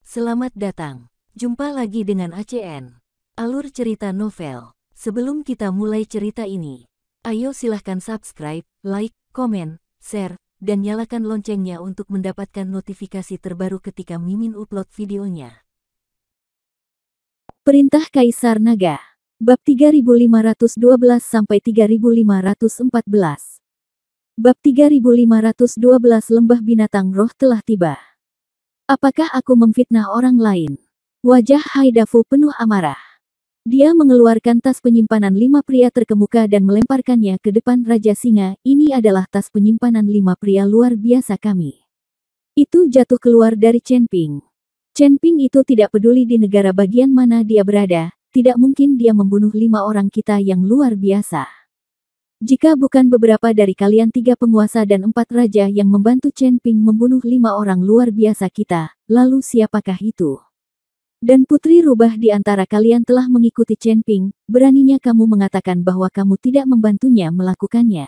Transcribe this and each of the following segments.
Selamat datang. Jumpa lagi dengan ACN. Alur cerita novel. Sebelum kita mulai cerita ini, ayo silahkan subscribe, like, komen, share, dan nyalakan loncengnya untuk mendapatkan notifikasi terbaru ketika Mimin upload videonya. Perintah Kaisar Naga. Bab 3512-3514. Bab 3512 Lembah Binatang Roh telah tiba. Apakah aku memfitnah orang lain? Wajah Haidafu penuh amarah. Dia mengeluarkan tas penyimpanan 5 pria terkemuka dan melemparkannya ke depan Raja Singa. Ini adalah tas penyimpanan 5 pria luar biasa kami. Itu jatuh keluar dari Chen Ping. Chen Ping itu tidak peduli di negara bagian mana dia berada, tidak mungkin dia membunuh 5 orang kita yang luar biasa. Jika bukan beberapa dari kalian 3 penguasa dan 4 raja yang membantu Chen Ping membunuh 5 orang luar biasa kita, lalu siapakah itu? Dan putri rubah di antara kalian telah mengikuti Chen Ping, beraninya kamu mengatakan bahwa kamu tidak membantunya melakukannya.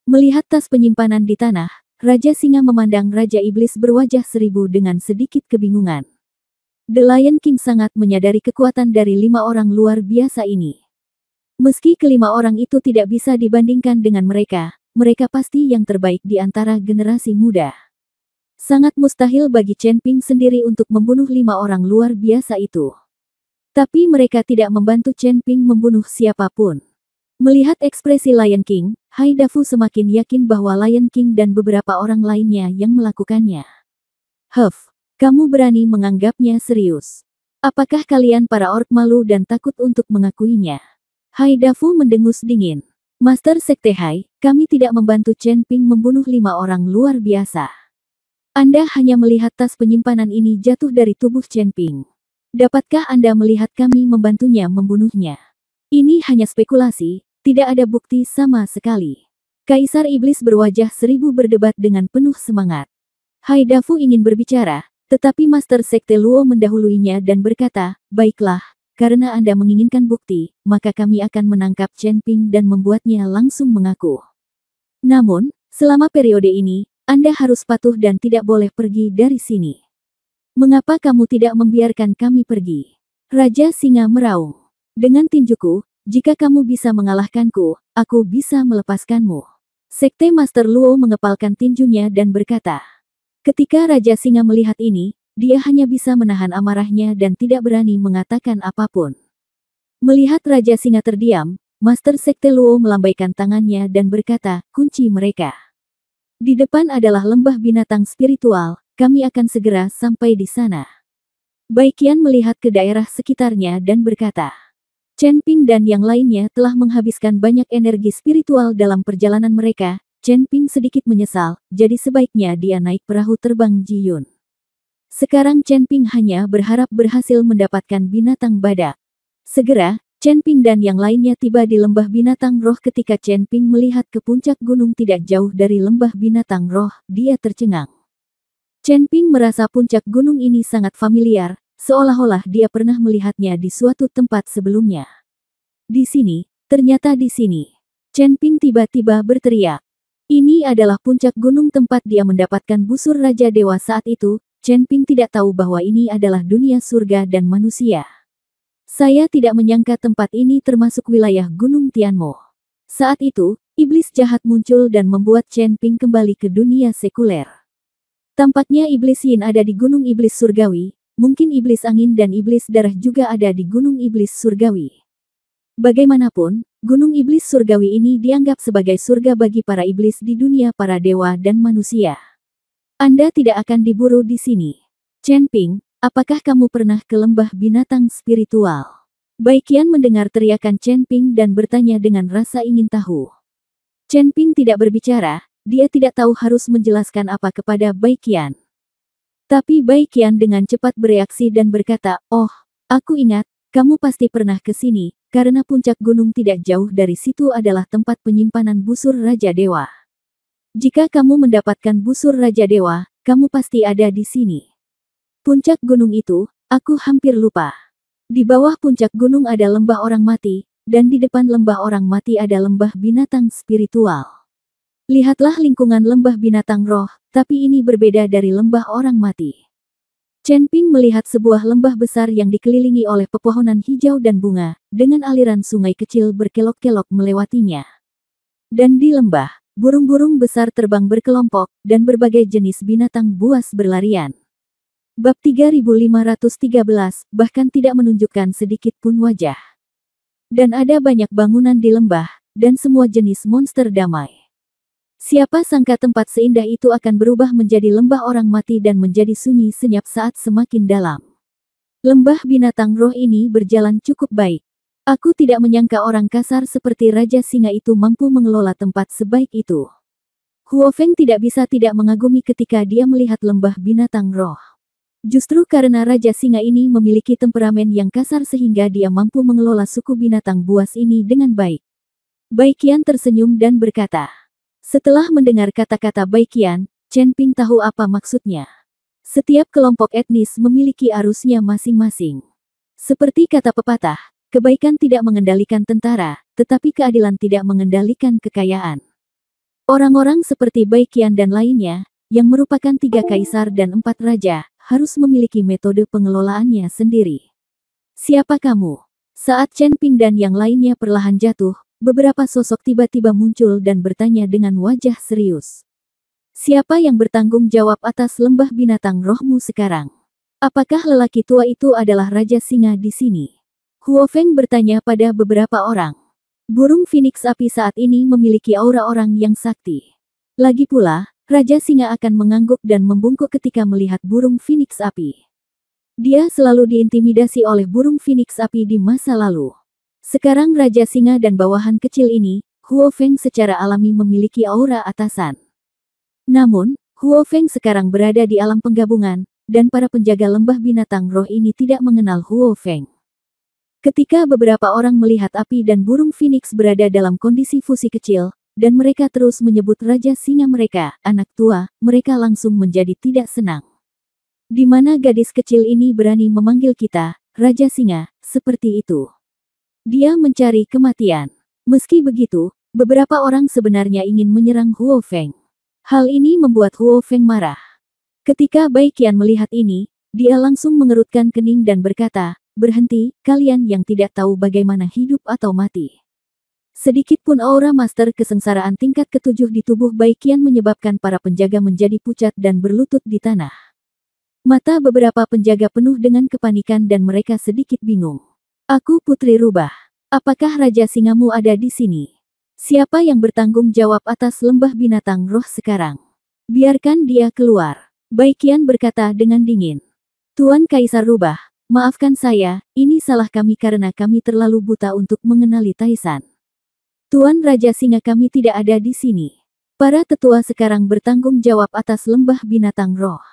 Melihat tas penyimpanan di tanah, Raja Singa memandang Raja Iblis berwajah seribu dengan sedikit kebingungan. The Lion King sangat menyadari kekuatan dari 5 orang luar biasa ini. Meski kelima orang itu tidak bisa dibandingkan dengan mereka, mereka pasti yang terbaik di antara generasi muda. Sangat mustahil bagi Chen Ping sendiri untuk membunuh 5 orang luar biasa itu. Tapi mereka tidak membantu Chen Ping membunuh siapapun. Melihat ekspresi Lion King, Haidafu semakin yakin bahwa Lion King dan beberapa orang lainnya yang melakukannya. Huff, kamu berani menganggapnya serius. Apakah kalian para orc malu dan takut untuk mengakuinya? Haidafu mendengus dingin. Master Sekte Hai, kami tidak membantu Chen Ping membunuh 5 orang luar biasa. Anda hanya melihat tas penyimpanan ini jatuh dari tubuh Chen Ping. Dapatkah Anda melihat kami membantunya membunuhnya? Ini hanya spekulasi, tidak ada bukti sama sekali. Kaisar Iblis berwajah seribu berdebat dengan penuh semangat. Haidafu ingin berbicara, tetapi Master Sekte Luo mendahuluinya dan berkata, baiklah. Karena Anda menginginkan bukti, maka kami akan menangkap Chen Ping dan membuatnya langsung mengaku. Namun, selama periode ini, Anda harus patuh dan tidak boleh pergi dari sini. Mengapa kamu tidak membiarkan kami pergi? Raja Singa meraung. Dengan tinjuku, jika kamu bisa mengalahkanku, aku bisa melepaskanmu. Sekte Master Luo mengepalkan tinjunya dan berkata. Ketika Raja Singa melihat ini, dia hanya bisa menahan amarahnya dan tidak berani mengatakan apapun. Melihat Raja Singa terdiam, Master Sekte Luo melambaikan tangannya dan berkata, kunci mereka. Di depan adalah lembah binatang spiritual, kami akan segera sampai di sana. Baikian melihat ke daerah sekitarnya dan berkata, Chen Ping dan yang lainnya telah menghabiskan banyak energi spiritual dalam perjalanan mereka. Chen Ping sedikit menyesal, jadi sebaiknya dia naik perahu terbang Ji Yun. Sekarang Chen Ping hanya berharap berhasil mendapatkan binatang badak. Segera, Chen Ping dan yang lainnya tiba di lembah binatang roh. Ketika Chen Ping melihat ke puncak gunung tidak jauh dari lembah binatang roh, dia tercengang. Chen Ping merasa puncak gunung ini sangat familiar, seolah-olah dia pernah melihatnya di suatu tempat sebelumnya. Di sini, ternyata di sini. Chen Ping tiba-tiba berteriak. Ini adalah puncak gunung tempat dia mendapatkan busur Raja Dewa saat itu. Chen Ping tidak tahu bahwa ini adalah dunia surga dan manusia. Saya tidak menyangka tempat ini termasuk wilayah Gunung Tianmo. Saat itu, iblis jahat muncul dan membuat Chen Ping kembali ke dunia sekuler. Tampaknya iblis Yin ada di Gunung Iblis Surgawi, mungkin iblis angin dan iblis darah juga ada di Gunung Iblis Surgawi. Bagaimanapun, Gunung Iblis Surgawi ini dianggap sebagai surga bagi para iblis di dunia para dewa dan manusia. Anda tidak akan diburu di sini. Chen Ping, apakah kamu pernah ke lembah binatang spiritual? Baikian mendengar teriakan Chen Ping dan bertanya dengan rasa ingin tahu. Chen Ping tidak berbicara, dia tidak tahu harus menjelaskan apa kepada Baikian. Tapi Baikian dengan cepat bereaksi dan berkata, oh, aku ingat, kamu pasti pernah ke sini, karena puncak gunung tidak jauh dari situ adalah tempat penyimpanan busur Raja Dewa. Jika kamu mendapatkan busur Raja Dewa, kamu pasti ada di sini. Puncak gunung itu, aku hampir lupa. Di bawah puncak gunung ada lembah orang mati, dan di depan lembah orang mati ada lembah binatang spiritual. Lihatlah lingkungan lembah binatang roh, tapi ini berbeda dari lembah orang mati. Chen Ping melihat sebuah lembah besar yang dikelilingi oleh pepohonan hijau dan bunga, dengan aliran sungai kecil berkelok-kelok melewatinya. Dan di lembah, burung-burung besar terbang berkelompok, dan berbagai jenis binatang buas berlarian. Bab 3513 bahkan tidak menunjukkan sedikit pun wajah. Dan ada banyak bangunan di lembah, dan semua jenis monster damai. Siapa sangka tempat seindah itu akan berubah menjadi lembah orang mati dan menjadi sunyi senyap saat semakin dalam. Lembah binatang roh ini berjalan cukup baik. Aku tidak menyangka orang kasar seperti Raja Singa itu mampu mengelola tempat sebaik itu. Huo Feng tidak bisa tidak mengagumi ketika dia melihat lembah binatang roh. Justru karena Raja Singa ini memiliki temperamen yang kasar sehingga dia mampu mengelola suku binatang buas ini dengan baik. Baikian tersenyum dan berkata. Setelah mendengar kata-kata Baikian, Chen Ping tahu apa maksudnya. Setiap kelompok etnis memiliki arusnya masing-masing. Seperti kata pepatah, kebaikan tidak mengendalikan tentara, tetapi keadilan tidak mengendalikan kekayaan. Orang-orang seperti Baikian dan lainnya, yang merupakan 3 kaisar dan 4 raja, harus memiliki metode pengelolaannya sendiri. Siapa kamu? Saat Chen Ping dan yang lainnya perlahan jatuh, beberapa sosok tiba-tiba muncul dan bertanya dengan wajah serius. Siapa yang bertanggung jawab atas lembah binatang rohmu sekarang? Apakah lelaki tua itu adalah Raja Singa di sini? Huo Feng bertanya pada beberapa orang. Burung Phoenix api saat ini memiliki aura orang yang sakti. Lagi pula, Raja Singa akan mengangguk dan membungkuk ketika melihat burung Phoenix api. Dia selalu diintimidasi oleh burung Phoenix api di masa lalu. Sekarang Raja Singa dan bawahan kecil ini, Huo Feng secara alami memiliki aura atasan. Namun, Huo Feng sekarang berada di alam penggabungan, dan para penjaga lembah binatang roh ini tidak mengenal Huo Feng. Ketika beberapa orang melihat api dan burung Phoenix berada dalam kondisi fusi kecil, dan mereka terus menyebut Raja Singa mereka, anak tua, mereka langsung menjadi tidak senang. Di mana gadis kecil ini berani memanggil kita, Raja Singa, seperti itu? Dia mencari kematian. Meski begitu, beberapa orang sebenarnya ingin menyerang Huo Feng. Hal ini membuat Huo Feng marah. Ketika Baikian melihat ini, dia langsung mengerutkan kening dan berkata, "Berhenti, kalian yang tidak tahu bagaimana hidup atau mati." Sedikit pun aura master kesengsaraan tingkat ke-7 di tubuh Baikian menyebabkan para penjaga menjadi pucat dan berlutut di tanah. Mata beberapa penjaga penuh dengan kepanikan dan mereka sedikit bingung. Aku Putri Rubah. Apakah Raja Singamu ada di sini? Siapa yang bertanggung jawab atas lembah binatang roh sekarang? Biarkan dia keluar. Baikian berkata dengan dingin. Tuan Kaisar Rubah, maafkan saya, ini salah kami karena kami terlalu buta untuk mengenali Taisan. Tuan Raja Singa kami tidak ada di sini. Para tetua sekarang bertanggung jawab atas lembah binatang roh.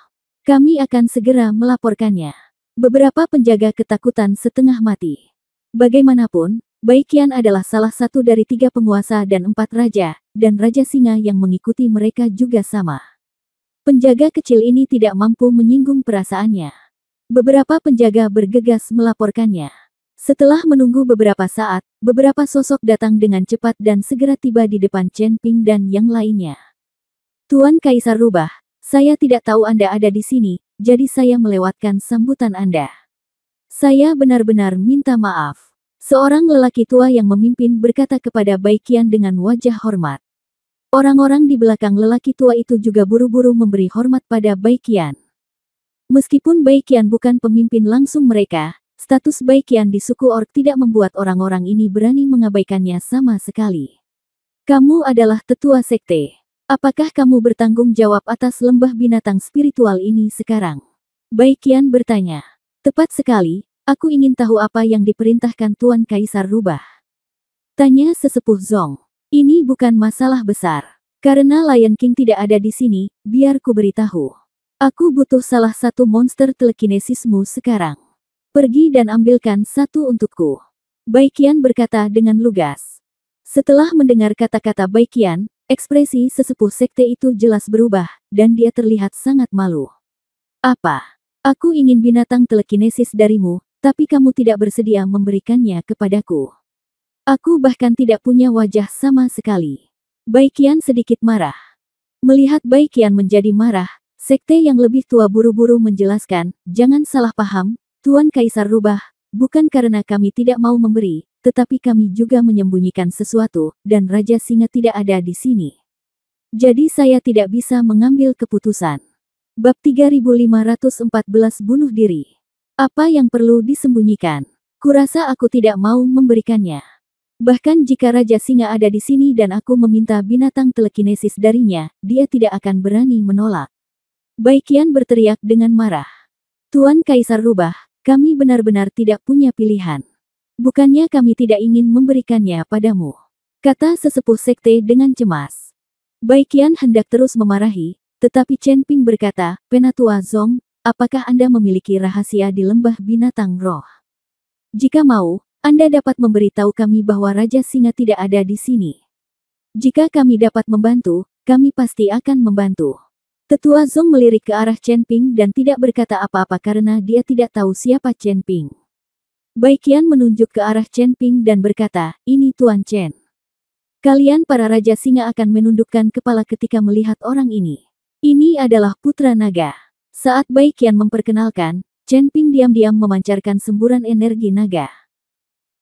Kami akan segera melaporkannya. Beberapa penjaga ketakutan setengah mati. Bagaimanapun, Baikian adalah salah satu dari 3 penguasa dan 4 raja, dan Raja Singa yang mengikuti mereka juga sama. Penjaga kecil ini tidak mampu menyinggung perasaannya. Beberapa penjaga bergegas melaporkannya. Setelah menunggu beberapa saat, beberapa sosok datang dengan cepat dan segera tiba di depan Chen Ping dan yang lainnya. Tuan Kaisar Rubah, saya tidak tahu Anda ada di sini, jadi saya melewatkan sambutan Anda. Saya benar-benar minta maaf. Seorang lelaki tua yang memimpin berkata kepada Baikian dengan wajah hormat. Orang-orang di belakang lelaki tua itu juga buru-buru memberi hormat pada Baikian. Meskipun Baikian bukan pemimpin langsung mereka, status Baikian di suku Orc tidak membuat orang-orang ini berani mengabaikannya sama sekali. Kamu adalah tetua sekte. Apakah kamu bertanggung jawab atas lembah binatang spiritual ini sekarang? Baikian bertanya. Tepat sekali, aku ingin tahu apa yang diperintahkan Tuan Kaisar Rubah. Tanya sesepuh Zong. Ini bukan masalah besar. Karena Lion King tidak ada di sini, biar ku beritahu. Aku butuh salah satu monster telekinesismu sekarang. Pergi dan ambilkan satu untukku. Baikian berkata dengan lugas. Setelah mendengar kata-kata Baikian, ekspresi sesepuh sekte itu jelas berubah, dan dia terlihat sangat malu. Apa? Aku ingin binatang telekinesis darimu, tapi kamu tidak bersedia memberikannya kepadaku. Aku bahkan tidak punya wajah sama sekali. Baikian sedikit marah. Melihat Baikian menjadi marah, Sekte yang lebih tua buru-buru menjelaskan, jangan salah paham, Tuan Kaisar Rubah, bukan karena kami tidak mau memberi, tetapi kami juga menyembunyikan sesuatu, dan Raja Singa tidak ada di sini. Jadi saya tidak bisa mengambil keputusan. Bab 3514 bunuh diri. Apa yang perlu disembunyikan? Kurasa aku tidak mau memberikannya. Bahkan jika Raja Singa ada di sini dan aku meminta binatang telekinesis darinya, dia tidak akan berani menolak. Baikian berteriak dengan marah. Tuan Kaisar Rubah, kami benar-benar tidak punya pilihan. Bukannya kami tidak ingin memberikannya padamu, kata sesepuh sekte dengan cemas. Baikian hendak terus memarahi, tetapi Chen Ping berkata, Penatua Zong, apakah Anda memiliki rahasia di lembah binatang roh? Jika mau, Anda dapat memberitahu kami bahwa Raja Singa tidak ada di sini. Jika kami dapat membantu, kami pasti akan membantu. Tetua Zong melirik ke arah Chen Ping dan tidak berkata apa-apa karena dia tidak tahu siapa Chen Ping. Baikian menunjuk ke arah Chen Ping dan berkata, ini Tuan Chen. Kalian para Raja Singa akan menundukkan kepala ketika melihat orang ini. Ini adalah Putra Naga. Saat Baikian memperkenalkan, Chen Ping diam-diam memancarkan semburan energi naga.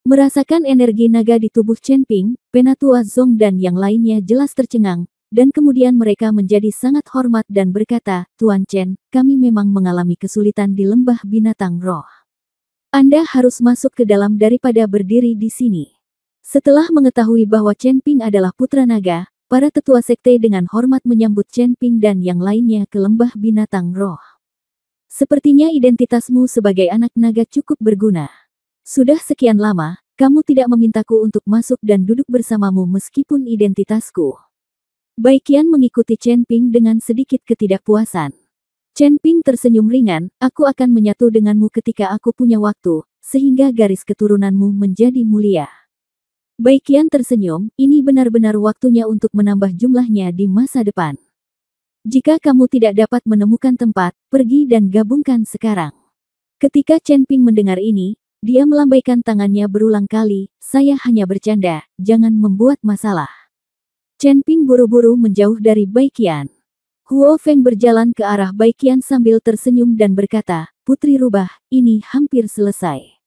Merasakan energi naga di tubuh Chen Ping, Penatua Zong dan yang lainnya jelas tercengang, dan kemudian mereka menjadi sangat hormat dan berkata, Tuan Chen, kami memang mengalami kesulitan di lembah binatang roh. Anda harus masuk ke dalam daripada berdiri di sini. Setelah mengetahui bahwa Chen Ping adalah putra naga, para tetua sekte dengan hormat menyambut Chen Ping dan yang lainnya ke lembah binatang roh. Sepertinya identitasmu sebagai anak naga cukup berguna. Sudah sekian lama, kamu tidak memintaku untuk masuk dan duduk bersamamu meskipun identitasku. Baikian mengikuti Chen Ping dengan sedikit ketidakpuasan. Chen Ping tersenyum ringan, aku akan menyatu denganmu ketika aku punya waktu, sehingga garis keturunanmu menjadi mulia. Baikian tersenyum, ini benar-benar waktunya untuk menambah jumlahnya di masa depan. Jika kamu tidak dapat menemukan tempat, pergi dan gabungkan sekarang. Ketika Chen Ping mendengar ini, dia melambaikan tangannya berulang kali, saya hanya bercanda, jangan membuat masalah. Chen Ping buru-buru menjauh dari Baikian. Huo Feng berjalan ke arah Baikian sambil tersenyum dan berkata, Putri Rubah, ini hampir selesai.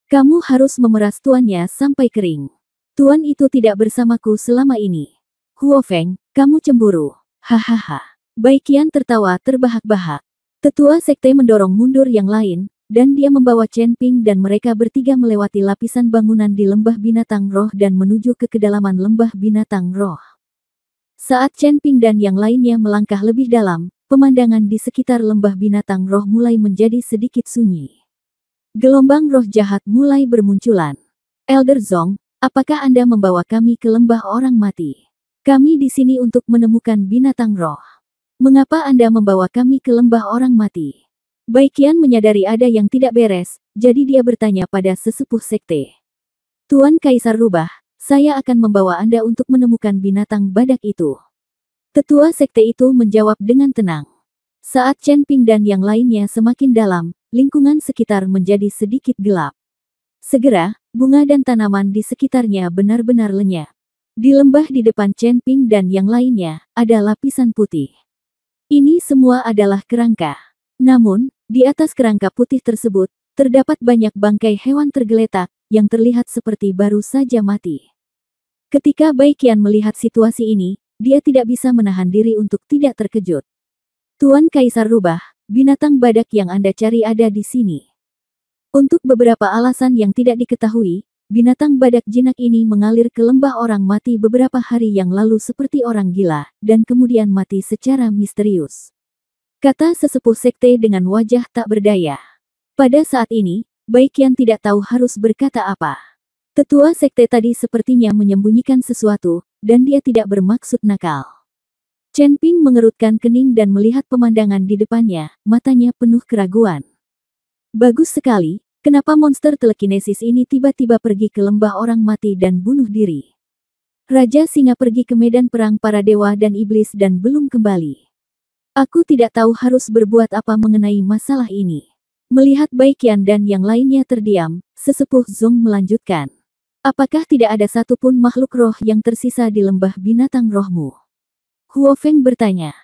Kamu harus memeras tuannya sampai kering. Tuan itu tidak bersamaku selama ini. Huo Feng, kamu cemburu. Hahaha. Baikian tertawa terbahak-bahak. Tetua sekte mendorong mundur yang lain, dan dia membawa Chen Ping dan mereka bertiga melewati lapisan bangunan di lembah binatang roh dan menuju ke kedalaman lembah binatang roh. Saat Chen Ping dan yang lainnya melangkah lebih dalam, pemandangan di sekitar lembah binatang roh mulai menjadi sedikit sunyi. Gelombang roh jahat mulai bermunculan. Elder Zong, apakah Anda membawa kami ke lembah orang mati? Kami di sini untuk menemukan binatang roh. Mengapa Anda membawa kami ke lembah orang mati? Baikian menyadari ada yang tidak beres, jadi dia bertanya pada sesepuh sekte. Tuan Kaisar Rubah, saya akan membawa Anda untuk menemukan binatang badak itu. Tetua sekte itu menjawab dengan tenang. Saat Chen Ping dan yang lainnya semakin dalam, lingkungan sekitar menjadi sedikit gelap. Segera, bunga dan tanaman di sekitarnya benar-benar lenyap. Di lembah di depan Chen Ping dan yang lainnya, ada lapisan putih. Ini semua adalah kerangka. Namun, di atas kerangka putih tersebut, terdapat banyak bangkai hewan tergeletak, yang terlihat seperti baru saja mati. Ketika Baikian melihat situasi ini, dia tidak bisa menahan diri untuk tidak terkejut. Tuan Kaisar Rubah, binatang badak yang Anda cari ada di sini. Untuk beberapa alasan yang tidak diketahui, binatang badak jinak ini mengalir ke lembah orang mati beberapa hari yang lalu seperti orang gila, dan kemudian mati secara misterius. Kata sesepuh sekte dengan wajah tak berdaya. Pada saat ini, Baikian tidak tahu harus berkata apa. Tetua sekte tadi sepertinya menyembunyikan sesuatu, dan dia tidak bermaksud nakal. Chen Ping mengerutkan kening dan melihat pemandangan di depannya, matanya penuh keraguan. Bagus sekali, kenapa monster telekinesis ini tiba-tiba pergi ke lembah orang mati dan bunuh diri? Raja Singa pergi ke medan perang para dewa dan iblis dan belum kembali. Aku tidak tahu harus berbuat apa mengenai masalah ini. Melihat Baikian dan yang lainnya terdiam, sesepuh Zong melanjutkan. Apakah tidak ada satupun makhluk roh yang tersisa di lembah binatang rohmu? Huo Feng bertanya.